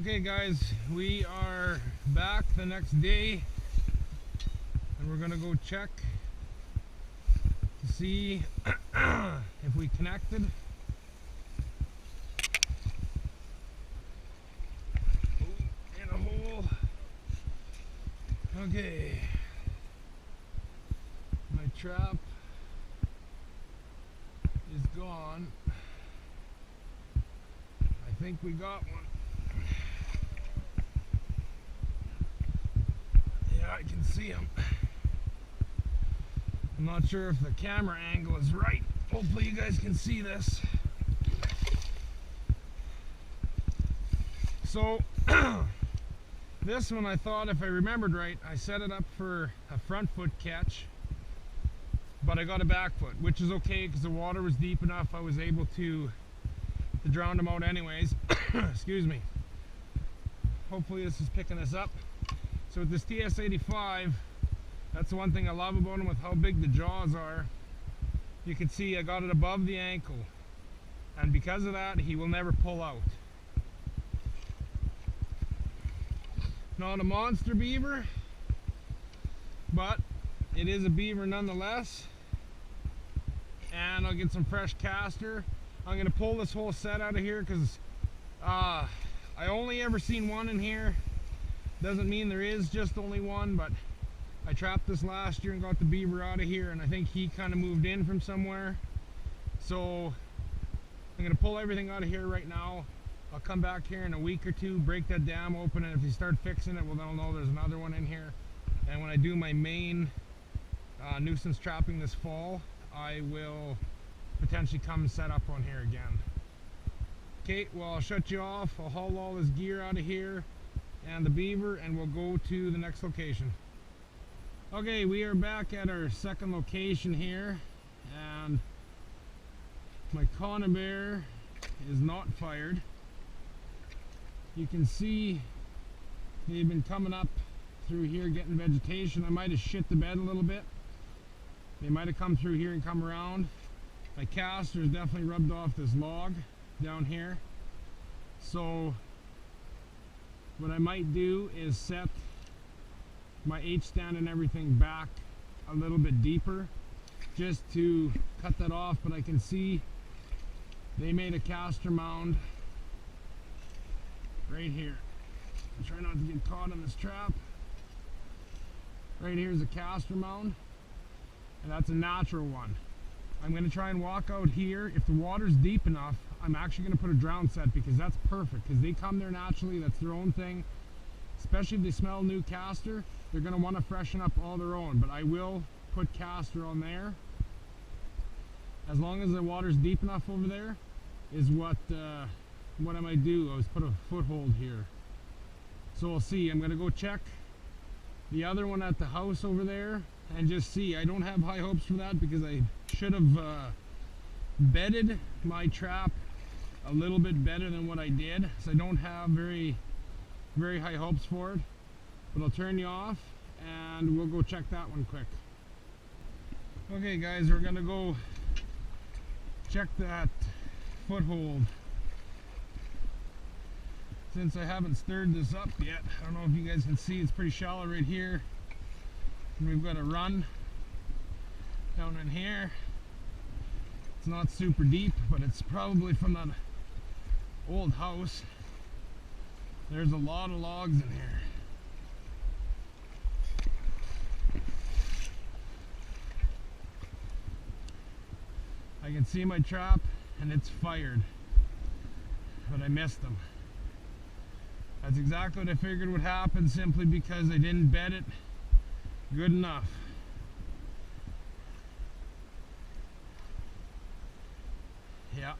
Okay guys, we are back the next day and we're gonna go check to see if we connected. Oh, in a hole. Okay, my trap is gone. I think we got one. Yeah, I can see him. I'm not sure if the camera angle is right. Hopefully you guys can see this. So this one, I thought, if I remembered right, I set it up for a front foot catch, but I got a back foot, which is okay because the water was deep enough. I was able to drown them out anyways. Excuse me. Hopefully this is picking this up. So with this TS85, that's the one thing I love about him, with how big the jaws are. You can see I got it above the ankle, and because of that he will never pull out. Not a monster beaver, but it is a beaver nonetheless. And I'll get some fresh caster. I'm going to pull this whole set out of here because I only ever seen one in here. Doesn't mean there is just only one, but I trapped this last year and got the beaver out of here, and I think he kind of moved in from somewhere. So I'm going to pull everything out of here right now. I'll come back here in a week or two, break that dam open, and if they start fixing it, well, then I'll know there's another one in here. And when I do my main nuisance trapping this fall, I will potentially come and set up on here again. Okay, well, I'll shut you off. I'll haul all this gear out of here and the beaver, and we'll go to the next location. Okay, we are back at our second location here, and my conibear is not fired. You can see they've been coming up through here getting vegetation. I might have shit the bed a little bit. They might have come through here and come around. My caster has definitely rubbed off this log down here. So what I might do is set my H stand and everything back a little bit deeper just to cut that off, but I can see they made a caster mound right here. I'll try not to get caught in this trap. Right here is a caster mound, and that's a natural one. I'm going to try and walk out here. If the water's deep enough, I'm actually going to put a drown set, because that's perfect, because they come there naturally. That's their own thing. Especially if they smell new caster, they're going to want to freshen up all their own. But I will put caster on there. As long as the water's deep enough over there is what I might do. I was put a foothold here. So we'll see. I'm going to go check the other one at the house over there and just see. I don't have high hopes for that because I should have bedded my trap a little bit better than what I did. So I don't have very high hopes for it. But I'll turn you off and we'll go check that one quick. Okay guys, we're gonna go check that foothold. Since I haven't stirred this up yet, I don't know if you guys can see, it's pretty shallow right here. And we've got a run down in here. It's not super deep, but it's probably from that old house. There's a lot of logs in here. I can see my trap and it's fired, but I missed them. That's exactly what I figured would happen, simply because I didn't bed it good enough. Yeah.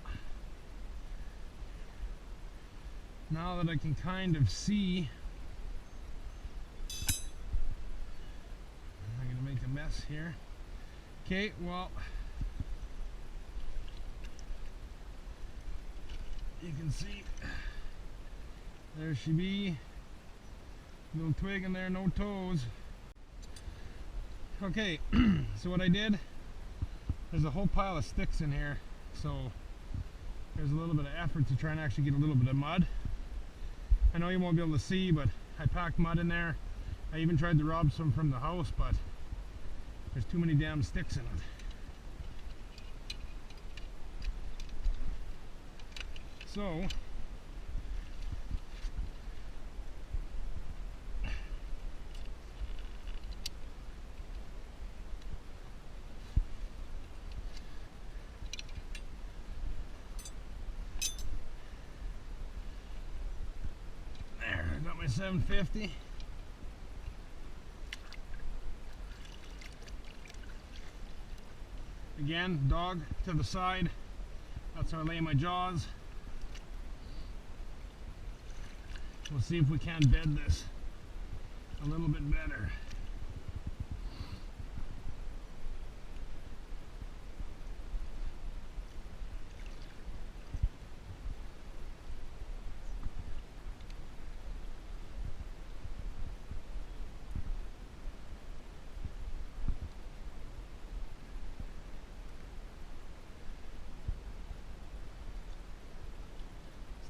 Now that I can kind of see, I'm gonna make a mess here. Okay, well, you can see there she be. Little twig in there, no toes. Okay, so what I did, there's a whole pile of sticks in here, so there's a little bit of effort to try and actually get a little bit of mud. I know you won't be able to see, but I packed mud in there. I even tried to rob some from the house, but there's too many damn sticks in it. So there, I got my 750. Again, dog to the side. That's how I lay my jaws. We'll see if we can bed this a little bit better.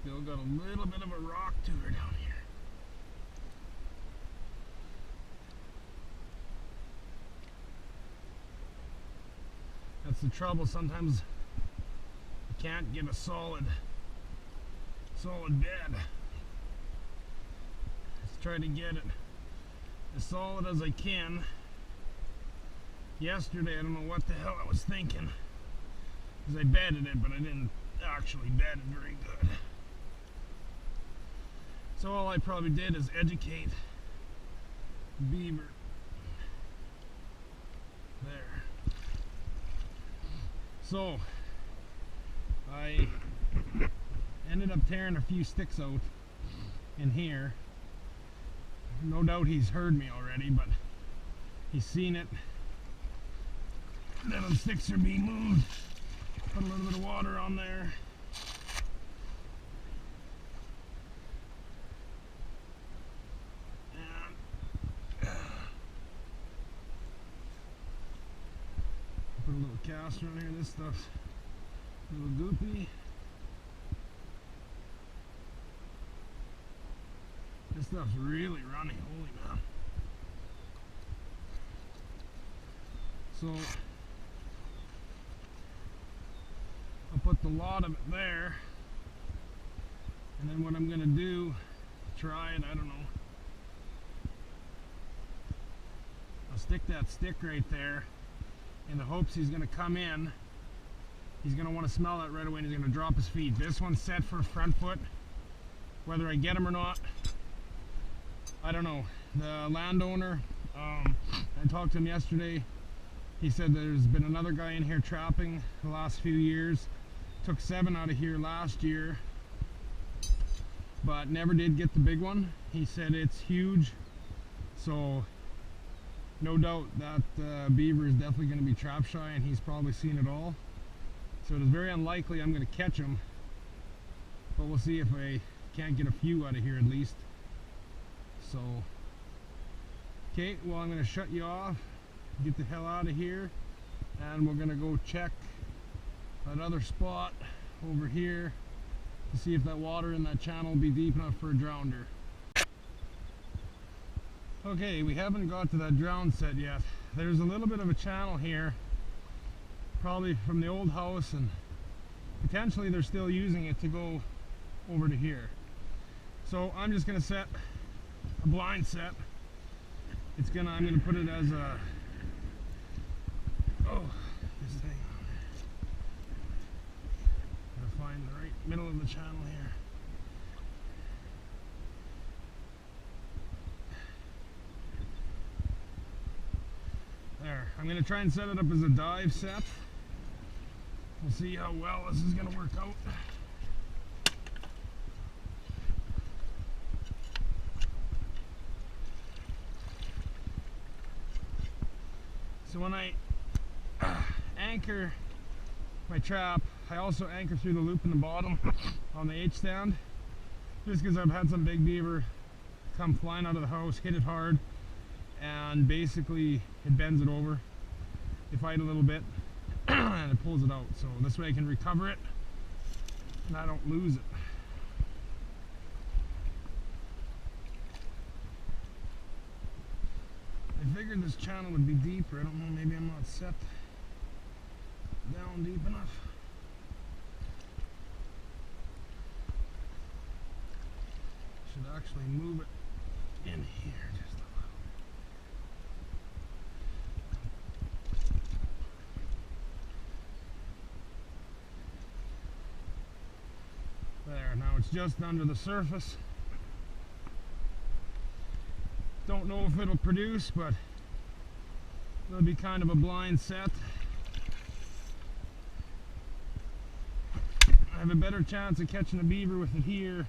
Still got a little bit of a rock to her down here. That's the trouble, sometimes you can't get a solid bed. Let's try to get it as solid as I can. Yesterday, I don't know what the hell I was thinking, because I bedded it, but I didn't actually bed it very good. So all I probably did is educate the beaver. There. So I ended up tearing a few sticks out in here. No doubt he's heard me already, but he's seen it. Then the sticks are being moved. Put a little bit of water on there. Put a little caster on here. This stuff's a little goopy. This stuff's really running, holy man. So I'll put the lot of it there, and then what I'm gonna do, try it, I don't know. I'll stick that stick right there in the hopes he's gonna come in. He's gonna want to smell it right away and he's gonna drop his feet. This one's set for front foot. Whether I get him or not, I don't know. The landowner, I talked to him yesterday. He said there's been another guy in here trapping the last few years. Took 7 out of here last year, but never did get the big one. He said it's huge, so no doubt that beaver is definitely going to be trap shy, and he's probably seen it all. So it is very unlikely I'm going to catch him, but we'll see if I can't get a few out of here at least. So, okay, well, I'm going to shut you off, get the hell out of here, and we're going to go check that other spot over here to see if that water in that channel will be deep enough for a drowner. Okay, we haven't got to that drown set yet. There's a little bit of a channel here, probably from the old house, and potentially they're still using it to go over to here. So I'm just going to set a blind set. I'm going to put it as a, this thing. Gotta find the right middle of the channel here. There, I'm going to try and set it up as a dive set. We'll see how well this is going to work out. So when I anchor my trap, I also anchor through the loop in the bottom on the H-stand, just because I've had some big beaver come flying out of the house, hit it hard, and basically it bends it over. They fight a little bit and it pulls it out, so this way I can recover it and I don't lose it. I figured this channel would be deeper. I don't know, maybe I'm not set down deep enough. Should actually move it in here just a little. There, now it's just under the surface. Don't know if it'll produce, but it'll be kind of a blind set. I have a better chance of catching a beaver with it here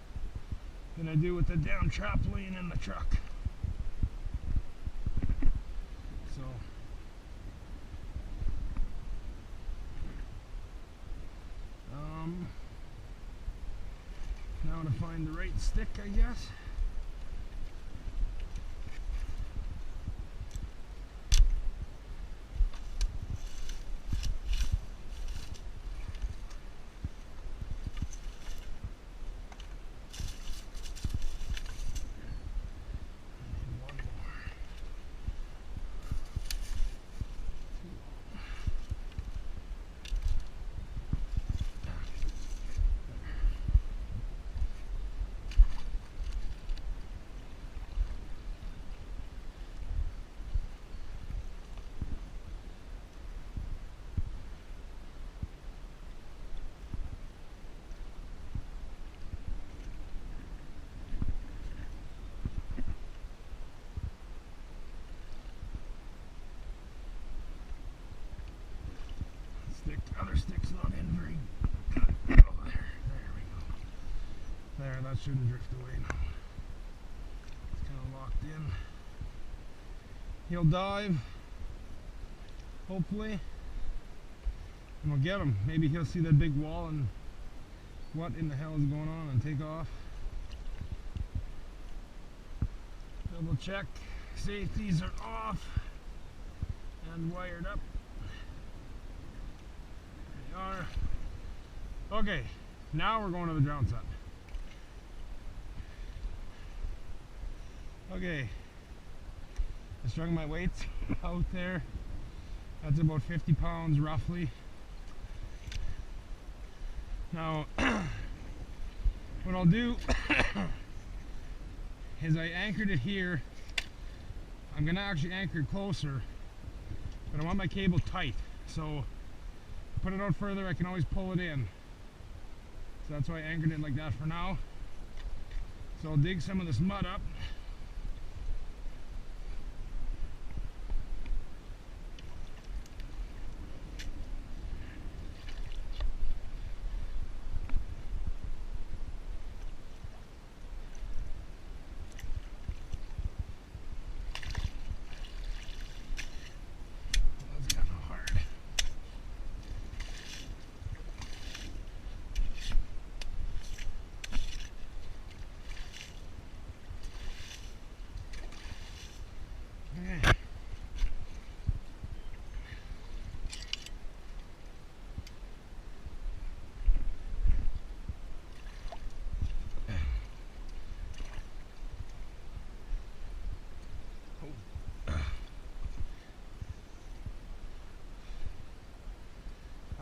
than I do with the damn trampoline in the truck. So now to find the right stick, I guess. Other stick's not in very good. Oh, there we go. There, that shouldn't drift away now. It's kind of locked in. He'll dive, hopefully, and we'll get him. Maybe he'll see that big wall and what in the hell is going on and take off. Double check, safeties are off and wired up. Okay, now we're going to the drown set. Okay, I strung my weights out there. That's about 50 pounds roughly. Now, what I'll do is I anchored it here. I'm gonna actually anchor it closer, but I want my cable tight. So put it out further, I can always pull it in. So that's why I anchored it like that for now. So I'll dig some of this mud up.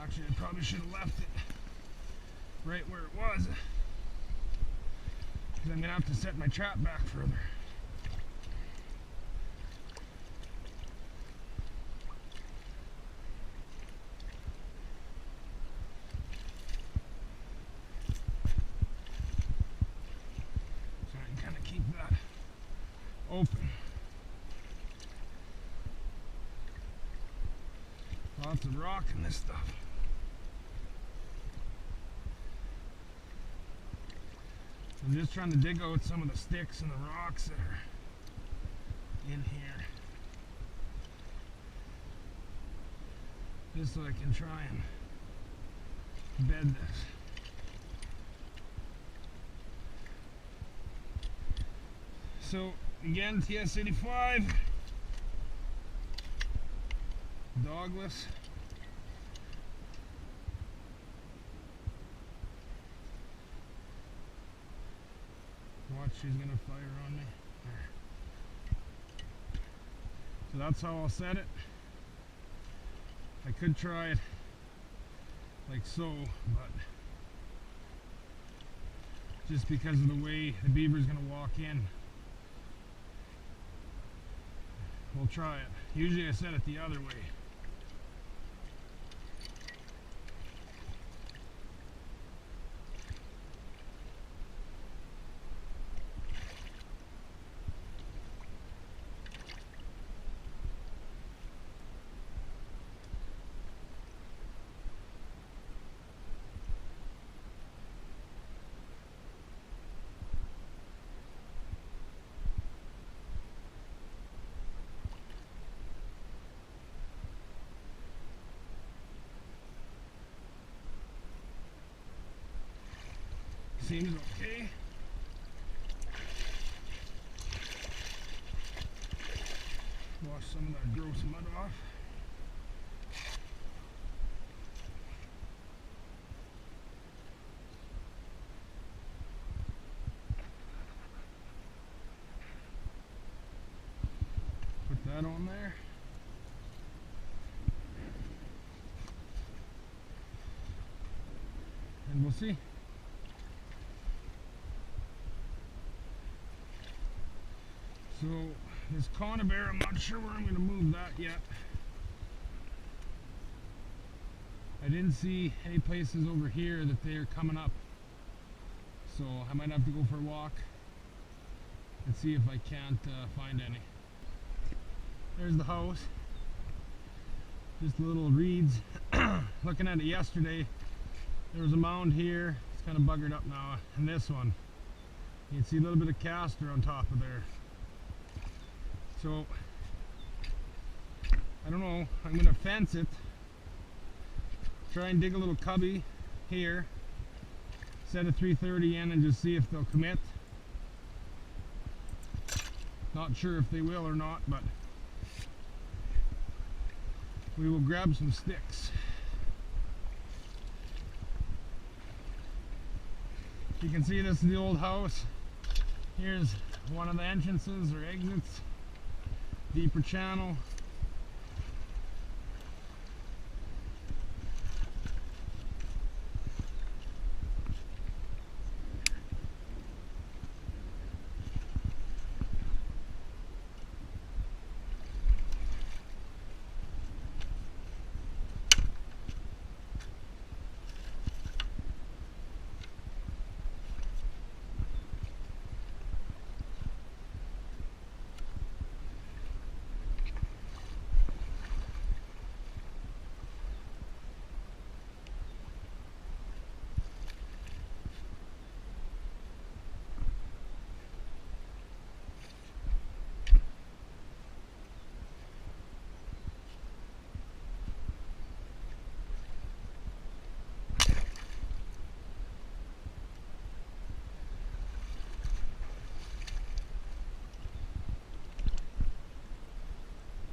Actually, I probably should have left it right where it was, because I'm going to have to set my trap back further. So I can kind of keep that open. Lots of rock in this stuff. I'm just trying to dig out some of the sticks and the rocks that are in here, just so I can try and bed this. So again, TS-85, dogless. Watch, she's gonna fire on me. There. So that's how I'll set it. I could try it like so, but just because of the way the beaver's gonna walk in, we'll try it. Usually I set it the other way. Seems okay. Wash some of that gross mud off. Put that on there. And we'll see. So this conibear, I'm not sure where I'm going to move that yet. I didn't see any places over here that they're coming up. So I might have to go for a walk and see if I can't find any. There's the house. Just little reeds. Looking at it yesterday, there was a mound here. It's kind of buggered up now. And this one, you can see a little bit of castor on top of there. So, I don't know, I'm going to fence it, try and dig a little cubby here, set a 330 in and just see if they'll commit. Not sure if they will or not, but we will grab some sticks. You can see this is the old house. Here's one of the entrances or exits. Deeper channel.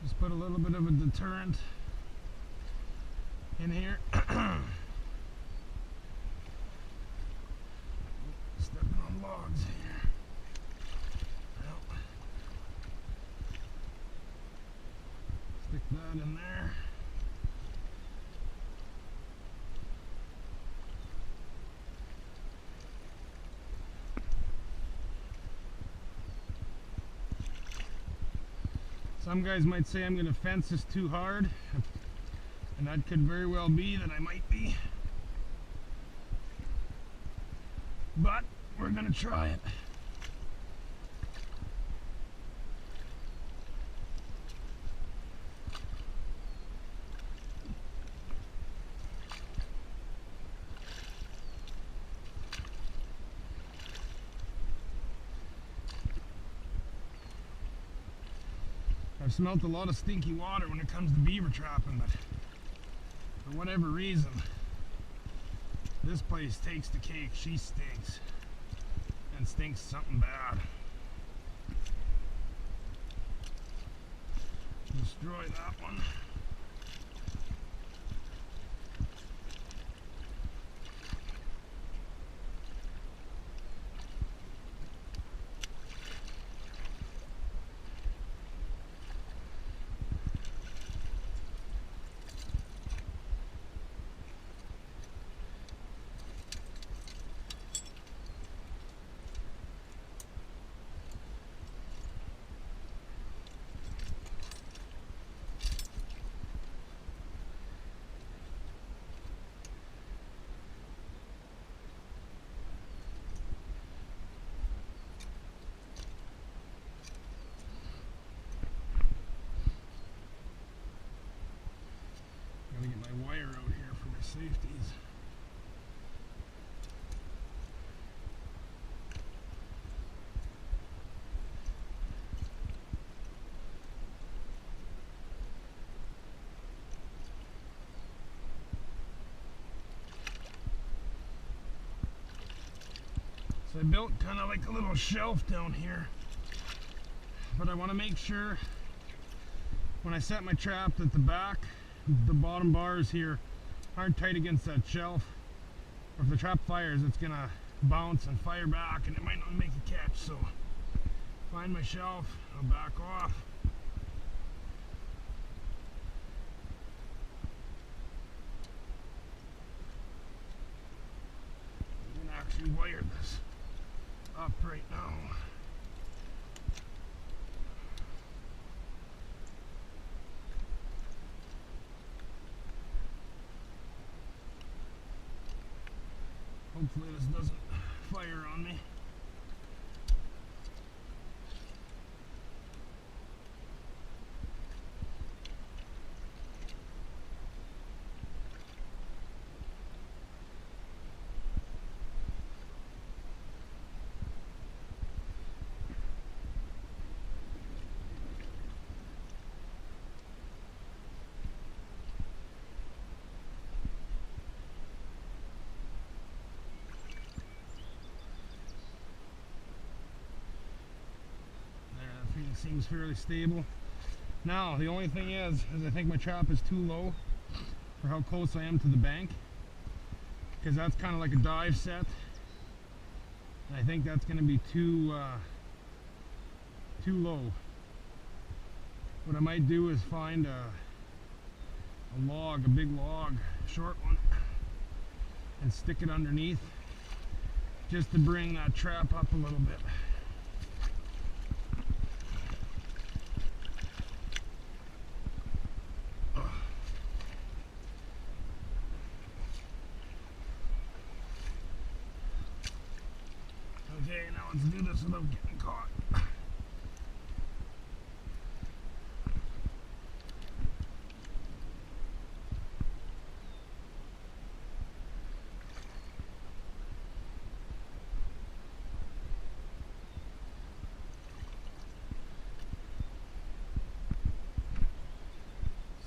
Just put a little bit of a deterrent in here. Stepping on logs here. Well, stick that in there. Some guys might say I'm going to fence this too hard, and that could very well be that I might be. But we're going to try it. I've smelt a lot of stinky water when it comes to beaver trapping, but for whatever reason, this place takes the cake. She stinks, and stinks something bad. Destroy that one. safeties. So I built kind of like a little shelf down here, but I want to make sure when I set my trap that the bottom bars here aren't tight against that shelf, or if the trap fires it's gonna bounce and fire back and it might not make a catch. So find my shelf, I'll back off. I'm gonna actually wire this up right now. Hopefully this doesn't fire on me. Seems fairly stable. Now the only thing is I think my trap is too low for how close I am to the bank, because that's kind of like a dive set, and I think that's going to be too low. What I might do is find a log, a big log, short one, and stick it underneath just to bring that trap up a little bit. Okay, now let's do this without getting caught.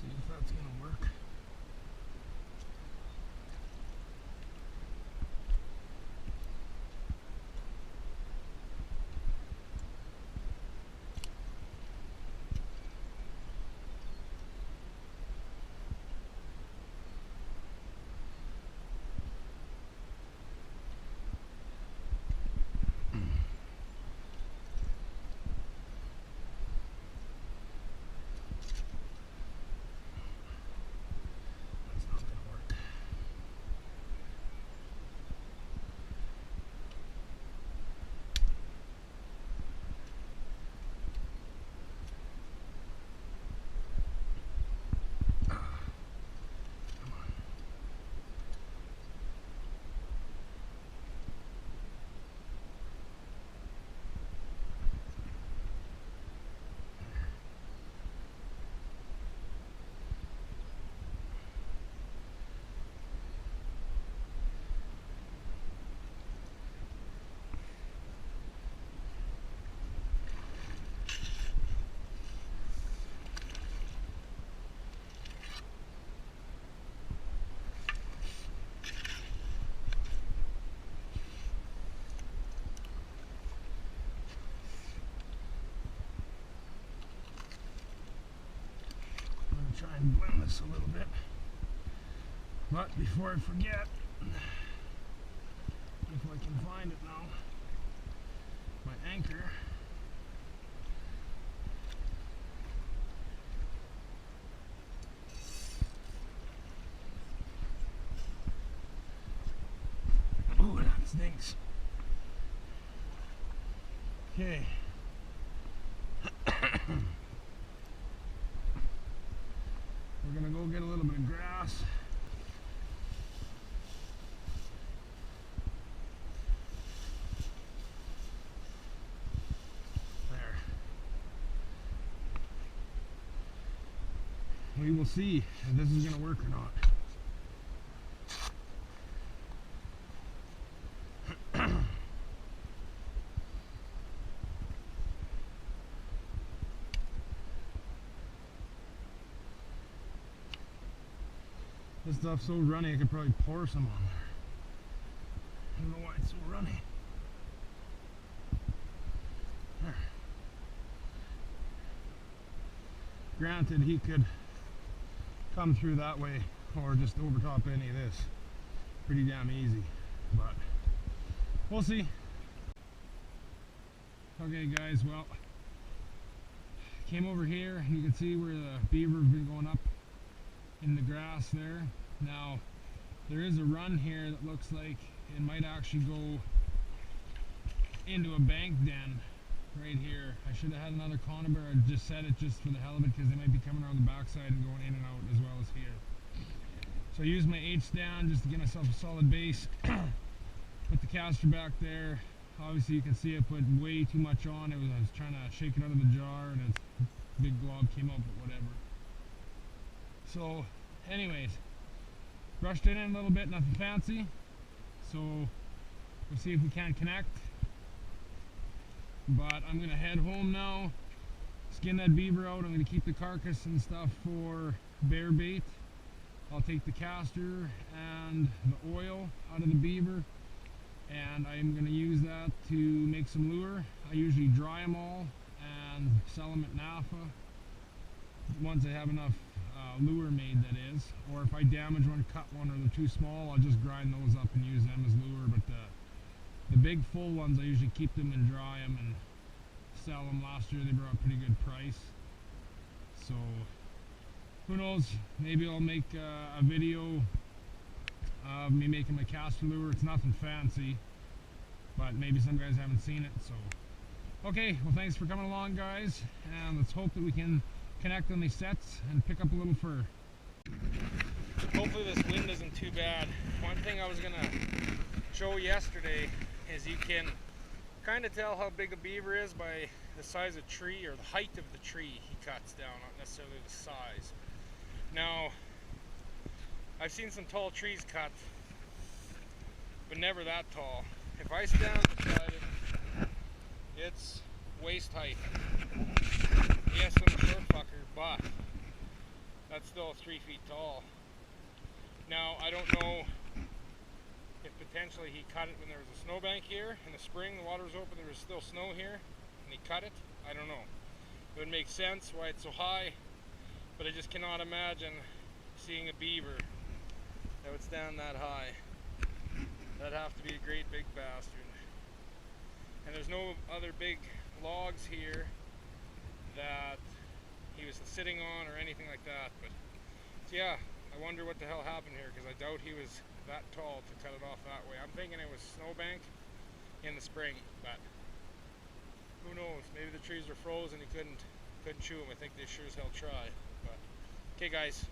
See if that's going to work. Try and blend this a little bit, but before I forget, if I can find it now, my anchor. Ooh, that stinks. Okay. We're gonna go get a little bit of grass. There. We will see if this is gonna work or not. This stuff's so runny I could probably pour some on there. I don't know why it's so runny. There. Granted, he could come through that way or just overtop any of this. Pretty damn easy, but we'll see. Okay guys, well, came over here and you can see where the beaver have been going up in the grass there. Now there is a run here that looks like it might actually go into a bank den right here. I should have had another conibear. I just set it just for the hell of it because they might be coming around the backside and going in and out as well as here. So I used my H stand just to get myself a solid base. Put the caster back there. Obviously you can see I put way too much on. I was trying to shake it out of the jar and its big glob came out, but whatever. So anyways, brushed it in a little bit, nothing fancy. So we'll see if we can connect. But I'm gonna head home now, skin that beaver out. I'm gonna keep the carcass and stuff for bear bait. I'll take the caster and the oil out of the beaver, and I'm going to use that to make some lure. I usually dry them all and sell them at NAFA once I have enough lure made, that is. Or if I damage one, cut one, or they're too small, I'll just grind those up and use them as lure. But the big full ones, I usually keep them and dry them and sell them. Last year they brought a pretty good price. So who knows, maybe I'll make a video of me making my caster lure. It's nothing fancy, but maybe some guys haven't seen it. So okay, well thanks for coming along guys, and let's hope that we can connect on these sets and pick up a little fur. Hopefully this wind isn't too bad. One thing I was gonna show yesterday is you can kind of tell how big a beaver is by the size of tree or the height of the tree he cuts down, not necessarily the size. Now, I've seen some tall trees cut, but never that tall. If I stand beside it, it's waist height. Yes, I'm a short fucker, but that's still 3 feet tall. Now, I don't know if potentially he cut it when there was a snowbank here in the spring, the water was open, there was still snow here, and he cut it. I don't know. It would make sense why it's so high, but I just cannot imagine seeing a beaver that would stand that high. That'd have to be a great big bastard. And there's no other big logs here that he was sitting on or anything like that. But so yeah, I wonder what the hell happened here, because I doubt he was that tall to cut it off that way. I'm thinking it was snowbank in the spring, but who knows? Maybe the trees were frozen, he couldn't chew them. I think they sure as hell try. But okay guys,